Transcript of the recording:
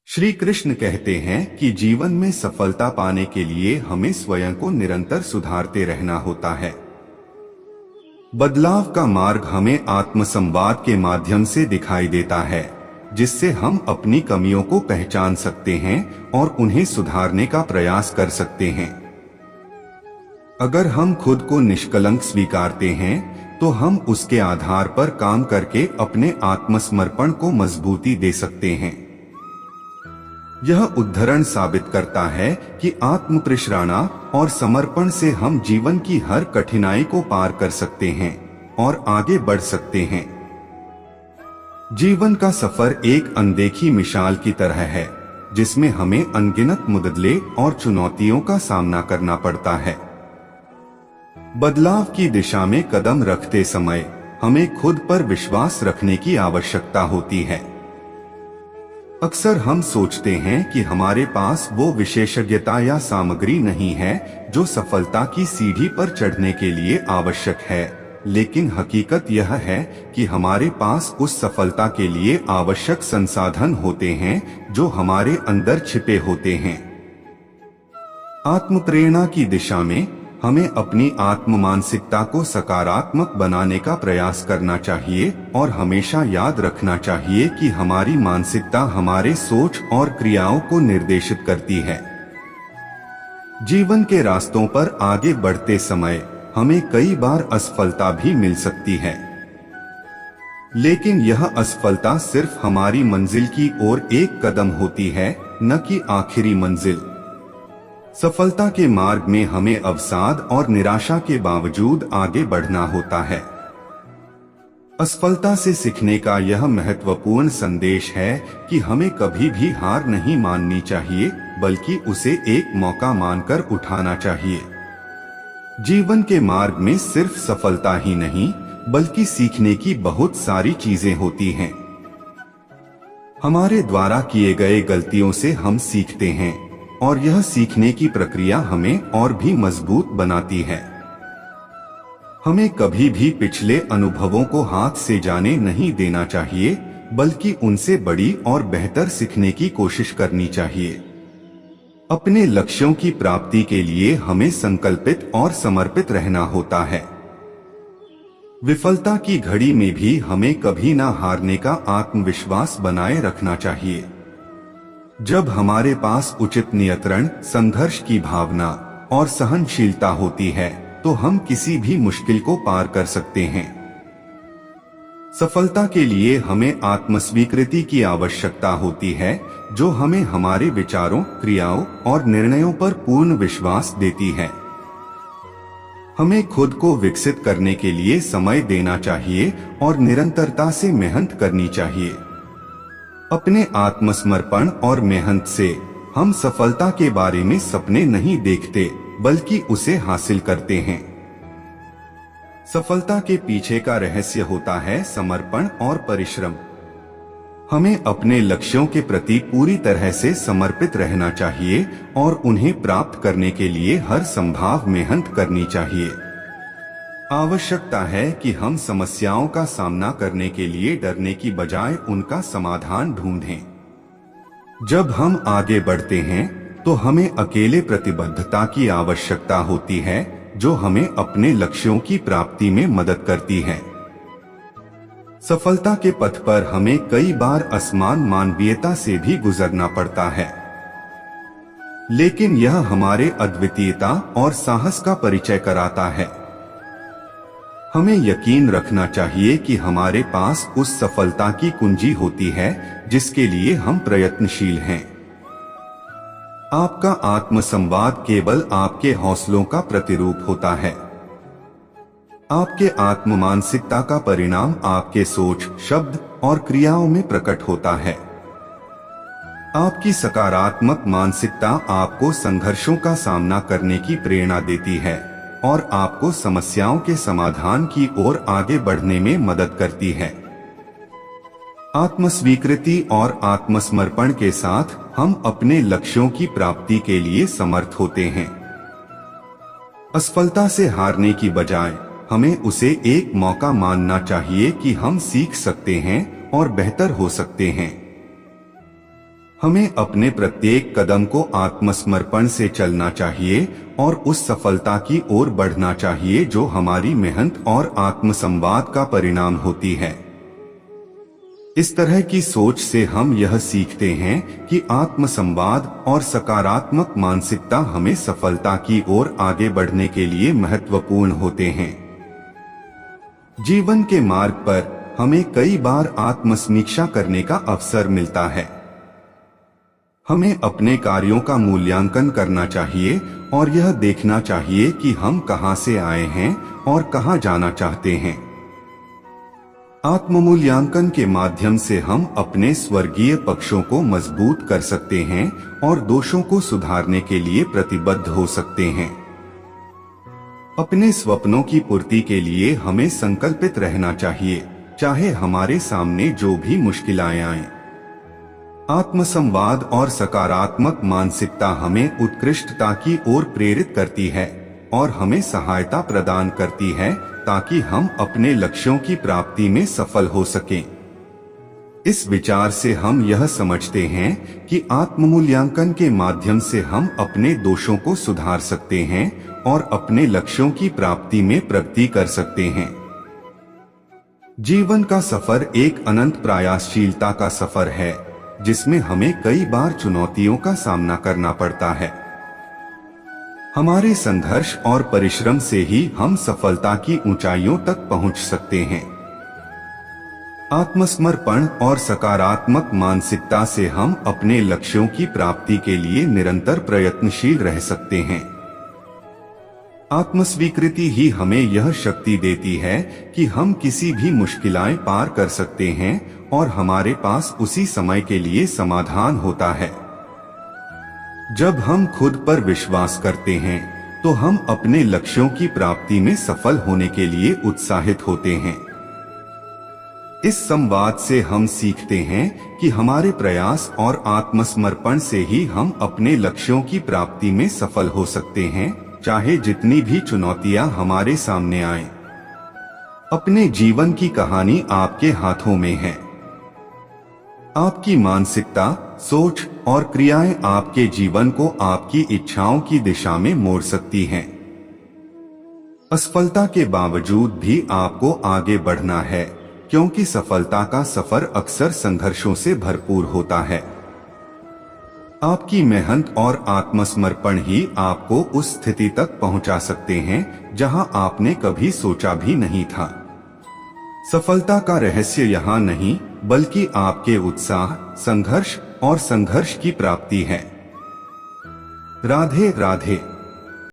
श्री कृष्ण कहते हैं कि जीवन में सफलता पाने के लिए हमें स्वयं को निरंतर सुधारते रहना होता है। बदलाव का मार्ग हमें आत्मसंवाद के माध्यम से दिखाई देता है, जिससे हम अपनी कमियों को पहचान सकते हैं और उन्हें सुधारने का प्रयास कर सकते हैं। अगर हम खुद को निष्कलंक स्वीकारते हैं, तो हम उसके आधार पर काम करके अपने आत्मसमर्पण को मजबूती दे सकते हैं। यह उदाहरण साबित करता है कि आत्मप्रसारणा और समर्पण से हम जीवन की हर कठिनाई को पार कर सकते हैं और आगे बढ़ सकते हैं। जीवन का सफर एक अनदेखी मिसाल की तरह है, जिसमें हमें अनगिनत मुद्दे और चुनौतियों का सामना करना पड़ता है। बदलाव की दिशा में कदम रखते समय हमें खुद पर विश्वास रखने की आवश्यकता होती है। अक्सर हम सोचते हैं कि हमारे पास वो विशेषज्ञता या सामग्री नहीं है जो सफलता की सीढ़ी पर चढ़ने के लिए आवश्यक है, लेकिन हकीकत यह है कि हमारे पास उस सफलता के लिए आवश्यक संसाधन होते हैं जो हमारे अंदर छिपे होते हैं। आत्मप्रेरणा की दिशा में हमें अपनी आत्म मानसिकता को सकारात्मक बनाने का प्रयास करना चाहिए और हमेशा याद रखना चाहिए कि हमारी मानसिकता हमारे सोच और क्रियाओं को निर्देशित करती है। जीवन के रास्तों पर आगे बढ़ते समय हमें कई बार असफलता भी मिल सकती है, लेकिन यह असफलता सिर्फ हमारी मंजिल की ओर एक कदम होती है, न कि आखिरी मंजिल। सफलता के मार्ग में हमें अवसाद और निराशा के बावजूद आगे बढ़ना होता है। असफलता से सीखने का यह महत्वपूर्ण संदेश है कि हमें कभी भी हार नहीं माननी चाहिए, बल्कि उसे एक मौका मानकर उठाना चाहिए। जीवन के मार्ग में सिर्फ सफलता ही नहीं, बल्कि सीखने की बहुत सारी चीजें होती हैं। हमारे द्वारा किए गए गलतियों से हम सीखते हैं और यह सीखने की प्रक्रिया हमें और भी मजबूत बनाती है। हमें कभी भी पिछले अनुभवों को हाथ से जाने नहीं देना चाहिए, बल्कि उनसे बड़ी और बेहतर सीखने की कोशिश करनी चाहिए। अपने लक्ष्यों की प्राप्ति के लिए हमें संकल्पित और समर्पित रहना होता है। विफलता की घड़ी में भी हमें कभी ना हारने का आत्मविश्वास बनाए रखना चाहिए। जब हमारे पास उचित नियंत्रण, संघर्ष की भावना और सहनशीलता होती है, तो हम किसी भी मुश्किल को पार कर सकते हैं। सफलता के लिए हमें आत्मस्वीकृति की आवश्यकता होती है, जो हमें हमारे विचारों, क्रियाओं और निर्णयों पर पूर्ण विश्वास देती है। हमें खुद को विकसित करने के लिए समय देना चाहिए और निरंतरता से मेहनत करनी चाहिए। अपने आत्मसमर्पण और मेहनत से हम सफलता के बारे में सपने नहीं देखते, बल्कि उसे हासिल करते हैं। सफलता के पीछे का रहस्य होता है समर्पण और परिश्रम। हमें अपने लक्ष्यों के प्रति पूरी तरह से समर्पित रहना चाहिए और उन्हें प्राप्त करने के लिए हर संभव मेहनत करनी चाहिए। आवश्यकता है कि हम समस्याओं का सामना करने के लिए डरने की बजाय उनका समाधान ढूंढें। जब हम आगे बढ़ते हैं, तो हमें अकेले प्रतिबद्धता की आवश्यकता होती है, जो हमें अपने लक्ष्यों की प्राप्ति में मदद करती है। सफलता के पथ पर हमें कई बार असमान मानवीयता से भी गुजरना पड़ता है, लेकिन यह हमारे अद्वितीयता और साहस का परिचय कराता है। हमें यकीन रखना चाहिए कि हमारे पास उस सफलता की कुंजी होती है जिसके लिए हम प्रयत्नशील हैं। आपका आत्मसंवाद केवल आपके हौसलों का प्रतिरूप होता है। आपके आत्म मानसिकता का परिणाम आपके सोच, शब्द और क्रियाओं में प्रकट होता है। आपकी सकारात्मक मानसिकता आपको संघर्षों का सामना करने की प्रेरणा देती है और आपको समस्याओं के समाधान की ओर आगे बढ़ने में मदद करती है। आत्मस्वीकृति और आत्मसमर्पण के साथ हम अपने लक्ष्यों की प्राप्ति के लिए समर्थ होते हैं। असफलता से हारने की बजाय हमें उसे एक मौका मानना चाहिए कि हम सीख सकते हैं और बेहतर हो सकते हैं। हमें अपने प्रत्येक कदम को आत्मसमर्पण से चलना चाहिए और उस सफलता की ओर बढ़ना चाहिए जो हमारी मेहनत और आत्मसंवाद का परिणाम होती है। इस तरह की सोच से हम यह सीखते हैं कि आत्मसंवाद और सकारात्मक मानसिकता हमें सफलता की ओर आगे बढ़ने के लिए महत्वपूर्ण होते हैं। जीवन के मार्ग पर हमें कई बार आत्मसमीक्षा करने का अवसर मिलता है। हमें अपने कार्यों का मूल्यांकन करना चाहिए और यह देखना चाहिए कि हम कहां से आए हैं और कहां जाना चाहते हैं। आत्ममूल्यांकन के माध्यम से हम अपने स्वर्गीय पक्षों को मजबूत कर सकते हैं और दोषों को सुधारने के लिए प्रतिबद्ध हो सकते हैं। अपने स्वप्नों की पूर्ति के लिए हमें संकल्पित रहना चाहिए, चाहे हमारे सामने जो भी मुश्किलें आएं। आत्मसंवाद और सकारात्मक मानसिकता हमें उत्कृष्टता की ओर प्रेरित करती है और हमें सहायता प्रदान करती है ताकि हम अपने लक्ष्यों की प्राप्ति में सफल हो सकें। इस विचार से हम यह समझते हैं कि आत्ममूल्यांकन के माध्यम से हम अपने दोषों को सुधार सकते हैं और अपने लक्ष्यों की प्राप्ति में प्रगति कर सकते हैं। जीवन का सफर एक अनंत प्रयासशीलता का सफर है जिसमें हमें कई बार चुनौतियों का सामना करना पड़ता है। हमारे संघर्ष और परिश्रम से ही हम सफलता की ऊंचाइयों तक पहुंच सकते हैं। आत्मसमर्पण और सकारात्मक मानसिकता से हम अपने लक्ष्यों की प्राप्ति के लिए निरंतर प्रयत्नशील रह सकते हैं। आत्मस्वीकृति ही हमें यह शक्ति देती है कि हम किसी भी मुश्किलें पार कर सकते हैं और हमारे पास उसी समय के लिए समाधान होता है। जब हम खुद पर विश्वास करते हैं तो हम अपने लक्ष्यों की प्राप्ति में सफल होने के लिए उत्साहित होते हैं। इस संवाद से हम सीखते हैं कि हमारे प्रयास और आत्मसमर्पण से ही हम अपने लक्ष्यों की प्राप्ति में सफल हो सकते हैं, चाहे जितनी भी चुनौतियां हमारे सामने आएं। अपने जीवन की कहानी आपके हाथों में है। आपकी मानसिकता, सोच और क्रियाएं आपके जीवन को आपकी इच्छाओं की दिशा में मोड़ सकती हैं। असफलता के बावजूद भी आपको आगे बढ़ना है, क्योंकि सफलता का सफर अक्सर संघर्षों से भरपूर होता है। आपकी मेहनत और आत्मसमर्पण ही आपको उस स्थिति तक पहुंचा सकते हैं जहां आपने कभी सोचा भी नहीं था। सफलता का रहस्य यहाँ नहीं बल्कि आपके उत्साह, संघर्ष और संघर्ष की प्राप्ति है। राधे राधे।